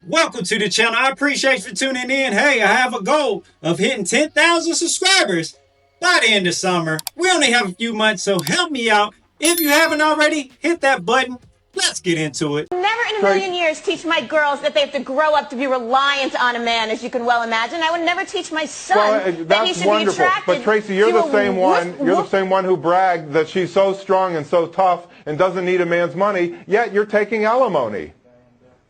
Welcome to the channel. I appreciate you tuning in. Hey, I have a goal of hitting 10,000 subscribers by the end of summer. We only have a few months, so help me out. If you haven't already, hit that button. Let's get into it. Never in a million years teach my girls that they have to grow up to be reliant on a man, as you can well imagine. I would never teach my son that he should be attracted. But Tracy, you're the same one. You're the same one who bragged that she's so strong and so tough and doesn't need a man's money. Yet you're taking alimony.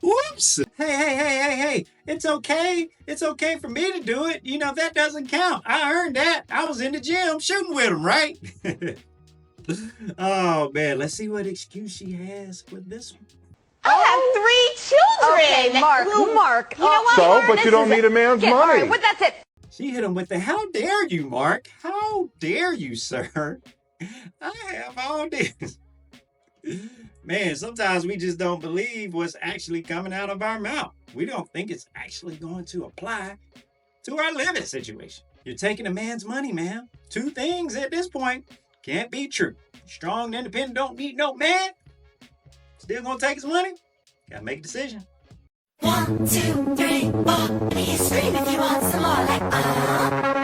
Whoops. Hey. It's okay. It's okay for me to do it. You know, that doesn't count. I earned that. I was in the gym shooting with him, right? Oh, man. Let's see what excuse she has with this one. I have 3 children. Okay, Mark. You know what, So, Mark? but you don't need a man's money. All right, that's it. She hit him with the, how dare you, Mark? How dare you, sir? I have all this. Man, sometimes we just don't believe what's actually coming out of our mouth. We don't think it's actually going to apply to our living situation. You're taking a man's money, man. 2 things at this point can't be true. Strong and independent, don't need no man. Still gonna take his money? Gotta make a decision. 1, 2, 3, 4. Let me scream if you want some more. Like,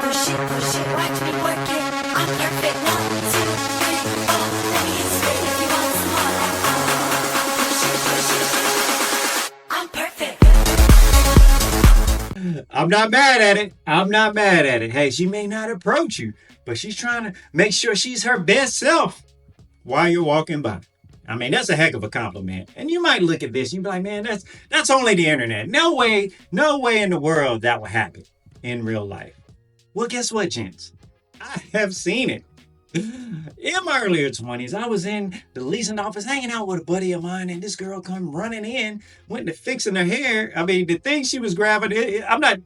push it, watch me work it. I'm perfect. 1, 2, 3, 4. Let me scream if you want some more. Like, push it. I'm perfect. I'm not mad at it. I'm not mad at it. Hey, she may not approach you, but she's trying to make sure she's her best self while you're walking by. I mean, that's a heck of a compliment. And you might look at this, you'd be like, man, that's only the internet. No way in the world that will happen in real life. Well, guess what, gents? I have seen it. In my earlier 20s, I was in the leasing office hanging out with a buddy of mine, and this girl come running in, went to fixing her hair. I mean, the thing she was grabbing,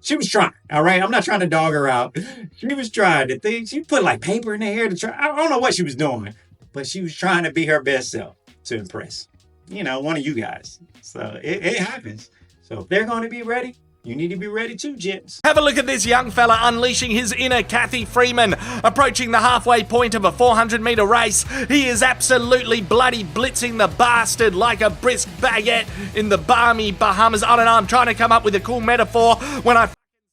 she was trying, all right? I'm not trying to dog her out. She was trying. The thing, she put like paper in her hair to try. I don't know what she was doing, but she was trying to be her best self to impress, you know, one of you guys. So it happens. So if they're going to be ready, you need to be ready too, gents. Have a look at this young fella unleashing his inner Kathy Freeman, approaching the halfway point of a 400-meter race. He is absolutely bloody blitzing the bastard like a brisk baguette in the balmy Bahamas. I don't know, I'm trying to come up with a cool metaphor when I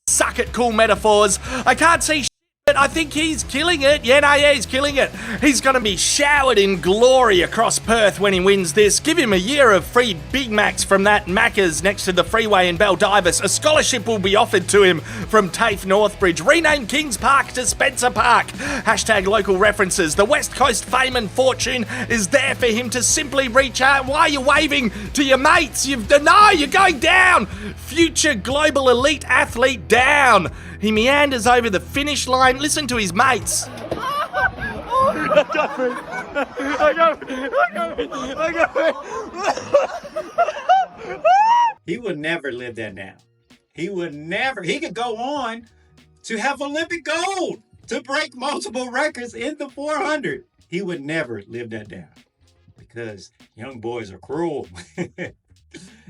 suck at cool metaphors. I can't see but I think he's killing it. Yeah, he's killing it. He's going to be showered in glory across Perth when he wins this. Give him a year of free Big Macs from that Mackers next to the freeway in Baldivis. A scholarship will be offered to him from TAFE Northbridge. Rename Kings Park to Spencer Park. Hashtag local references. The West Coast fame and fortune is there for him to simply reach out. Why are you waving to your mates? You're going down. Future global elite athlete down. He meanders over the finish line. Listen to his mates. I got it. He would never live that down. He would never. He could go on to have Olympic gold, to break multiple records in the 400. He would never live that down because young boys are cruel.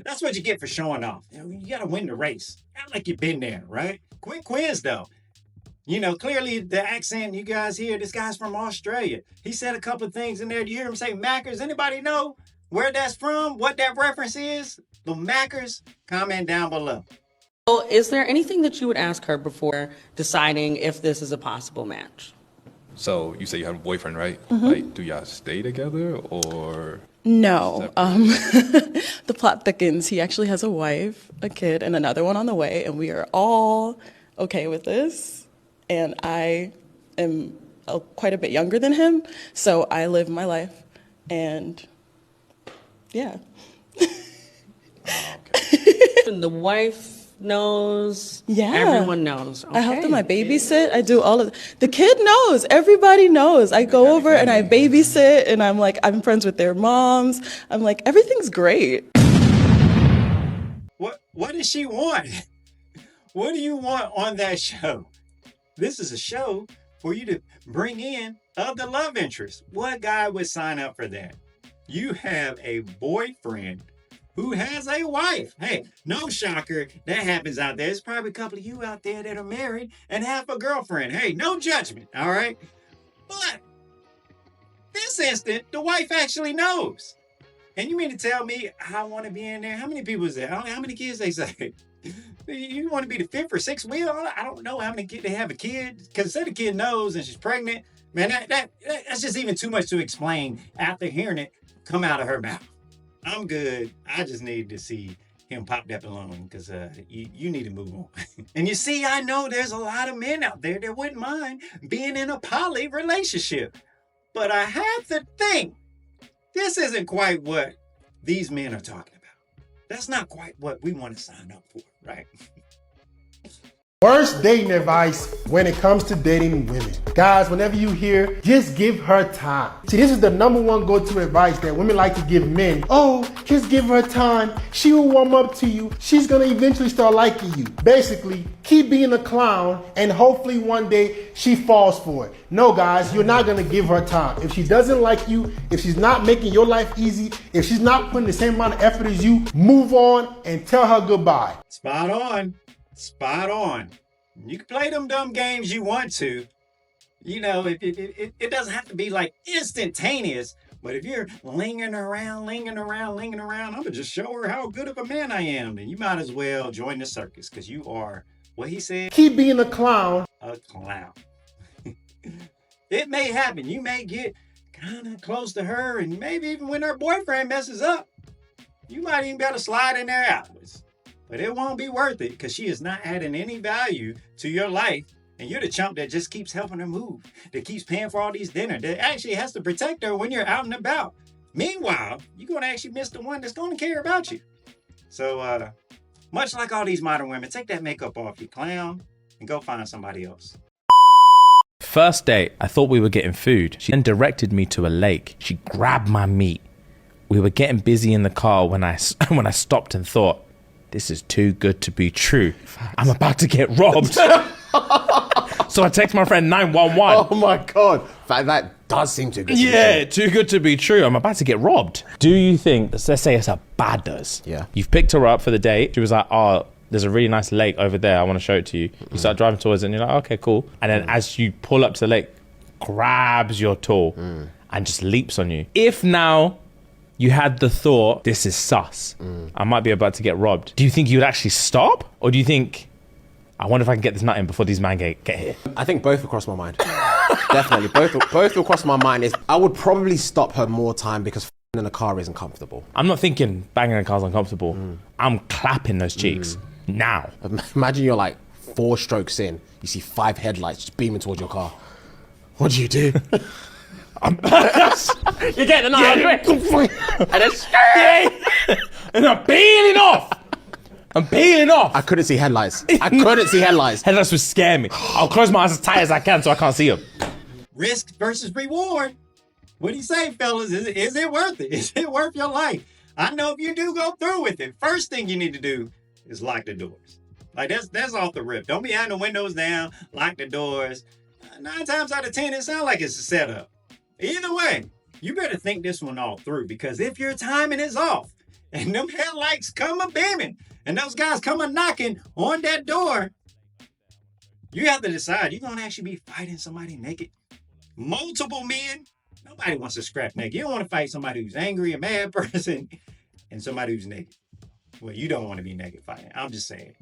That's what you get for showing off. You got to win the race. Act like you've been there, right? Quick quiz, though. You know, clearly the accent you guys hear, this guy's from Australia. He said a couple of things in there. Do you hear him say Mackers? Anybody know where that's from? What that reference is? The Mackers? Comment down below. Well, is there anything that you would ask her before deciding if this is a possible match? So you say you have a boyfriend, right? Like, do y'all stay together or? No. The plot thickens. He actually has a wife, a kid, and another one on the way, and we are all okay with this. And I am quite a bit younger than him, so I live my life, and yeah. And the wife knows. Yeah. Everyone knows. Okay. I help them. I babysit. I do all of the kid knows. Everybody knows. I go over and I babysit, and I'm like, I'm friends with their moms. I'm like, everything's great. What does she want? What do you want on that show? This is a show for you to bring in other love interests. What guy would sign up for that? You have a boyfriend who has a wife. Hey, no shocker. That happens out there. There's probably a couple of you out there that are married and have a girlfriend. Hey, no judgment, all right? But this instant, the wife actually knows. And you mean to tell me I want to be in there? How many people is there? How many kids they say? You want to be the fifth or sixth wheel? I don't know how many kids they have a kid. Because say the kid knows and she's pregnant, man, that's just even too much to explain after hearing it come out of her mouth. I'm good. I just need to see him pop that balloon because you need to move on. And you see, I know there's a lot of men out there that wouldn't mind being in a poly relationship. But I have to think this isn't quite what these men are talking about. That's not quite what we want to sign up for, right? Worst dating advice when it comes to dating women. Guys, whenever you hear, just give her time. See, this is the #1 go-to advice that women like to give men. Oh, just give her time. She will warm up to you. She's gonna eventually start liking you. Basically, keep being a clown and hopefully one day she falls for it. No, guys, you're not gonna give her time. If she doesn't like you, if she's not making your life easy, if she's not putting the same amount of effort as you, move on and tell her goodbye. Spot on. Spot on. You can play them dumb games you want to. You know, it doesn't have to be like instantaneous. But if you're lingering around, I'm going to just show her how good of a man I am. And you might as well join the circus because you are, what he said? Keep being a clown. A clown. It may happen. You may get kind of close to her. And maybe even when her boyfriend messes up, you might even be able to slide in there afterwards. But it won't be worth it because she is not adding any value to your life. And you're the chump that just keeps helping her move, that keeps paying for all these dinners, that actually has to protect her when you're out and about. Meanwhile, you're going to actually miss the one that's going to care about you. So, much like all these modern women, take that makeup off, you clown, and go find somebody else. First date, I thought we were getting food. She then directed me to a lake. She grabbed my meat. We were getting busy in the car when I stopped and thought, this is too good to be true. I'm about to get robbed. So I text my friend 911. Oh my God. That does seem too good to be true. Yeah, too good to be true. I'm about to get robbed. Do you think, let's say it's a badders. Yeah. You've picked her up for the date. She was like, oh, there's a really nice lake over there. I want to show it to you. You start driving towards it and you're like, okay, cool. And then as you pull up to the lake, grabs your tool and just leaps on you. If now you had the thought, this is sus, I might be about to get robbed, do you think you would actually stop? Or do you think, I wonder if I can get this nut in before these men get here? I think both will cross my mind. Definitely. Both will cross my mind. I would probably stop her more time because in a car isn't comfortable. I'm not thinking banging in a car's uncomfortable. I'm clapping those cheeks now. Imagine you're like 4 strokes in, you see 5 headlights just beaming towards your car. What do you do? You're getting the knife anyway. And I'm peeling off. I couldn't see headlights. Headlights would scare me. I'll close my eyes as tight as I can so I can't see them. Risk versus reward. What do you say, fellas? Is it worth it? Is it worth your life? I know if you do go through with it, first thing you need to do is lock the doors. Like that's off the rip. Don't be having the windows down, lock the doors. 9 times out of 10, it sounds like it's a setup. Either way, you better think this one all through because if your timing is off and them headlights come a beaming and those guys come a knocking on that door, you have to decide you're going to actually be fighting somebody naked. Multiple men. Nobody wants to scrap naked. You don't want to fight somebody who's angry, a mad person, and somebody who's naked. Well, you don't want to be naked fighting. I'm just saying.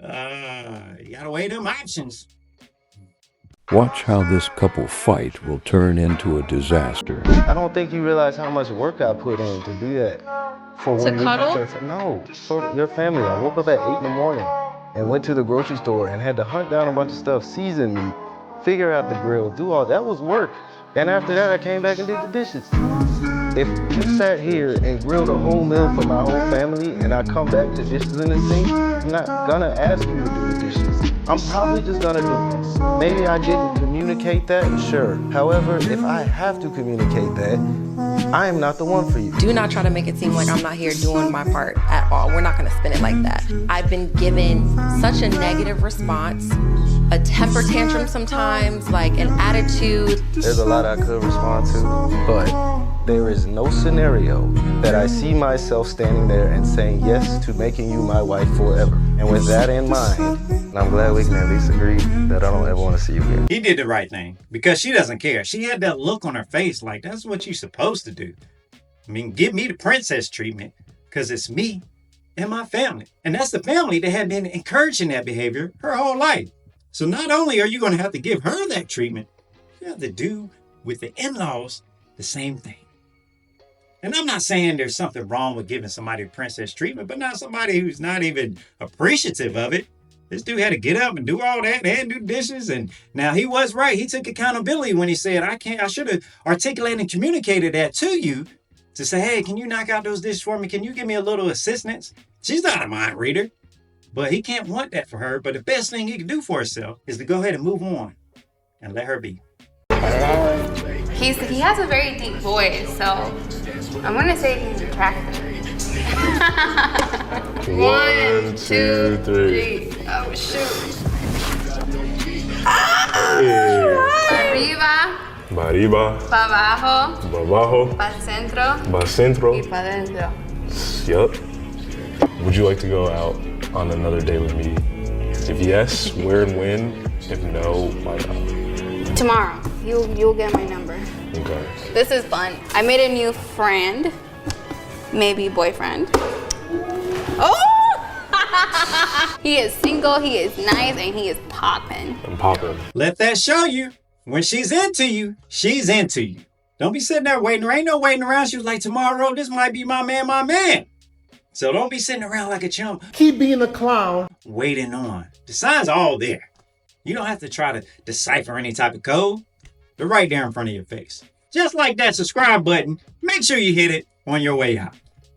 You got to weigh them options. Watch how this couple fight will turn into a disaster. I don't think you realize how much work I put in to do that. For To cuddle? No, for your family. I woke up at 8 in the morning and went to the grocery store and had to hunt down a bunch of stuff, season meat, figure out the grill, do all that was work. And after that, I came back and did the dishes. If you sat here and grilled a whole meal for my whole family and I come back to dishes in the sink, I'm not gonna ask you to do the dishes. I'm probably just gonna do this. Maybe I didn't communicate that, sure. However, if I have to communicate that, I am not the one for you. Do not try to make it seem like I'm not here doing my part at all. We're not gonna spin it like that. I've been given such a negative response, a temper tantrum sometimes, like an attitude. There's a lot I could respond to, but there is no scenario that I see myself standing there and saying yes to making you my wife forever. And with that in mind, I'm glad we can at least agree that I don't ever want to see you again. He did the right thing because she doesn't care. She had that look on her face like that's what you're supposed to do. I mean, give me the princess treatment because it's me and my family. And that's the family that had been encouraging that behavior her whole life. So not only are you going to have to give her that treatment, you have to do with the in-laws the same thing. And I'm not saying there's something wrong with giving somebody princess treatment, but not somebody who's not even appreciative of it. This dude had to get up and do all that and do dishes. And now he was right. He took accountability when he said, I should have articulated and communicated that to you to say, hey, can you knock out those dishes for me? Can you give me a little assistance? She's not a mind reader, but he can't want that for her. But the best thing he can do for himself is to go ahead and move on and let her be. He has a very deep voice, so I'm gonna say he's attractive. 1, 2, 3. Oh shoot. Pa arriba, pa abajo, pa abajo, pa centro, pa centro, y pa dentro. Yup. Would you like to go out on another date with me? If yes, where and when? If no, why not? Tomorrow, you'll get my number. Okay. This is fun. I made a new friend, maybe boyfriend. Oh! He is single, he is nice, and he is popping. I'm popping. Let that show you. When she's into you, she's into you. Don't be sitting there waiting. There ain't no waiting around. She was like, tomorrow, this might be my man, my man. So don't be sitting around like a chump. Keep being a clown. Waiting on. The signs are all there. You don't have to try to decipher any type of code. They're right there in front of your face. Just like that subscribe button, make sure you hit it on your way out.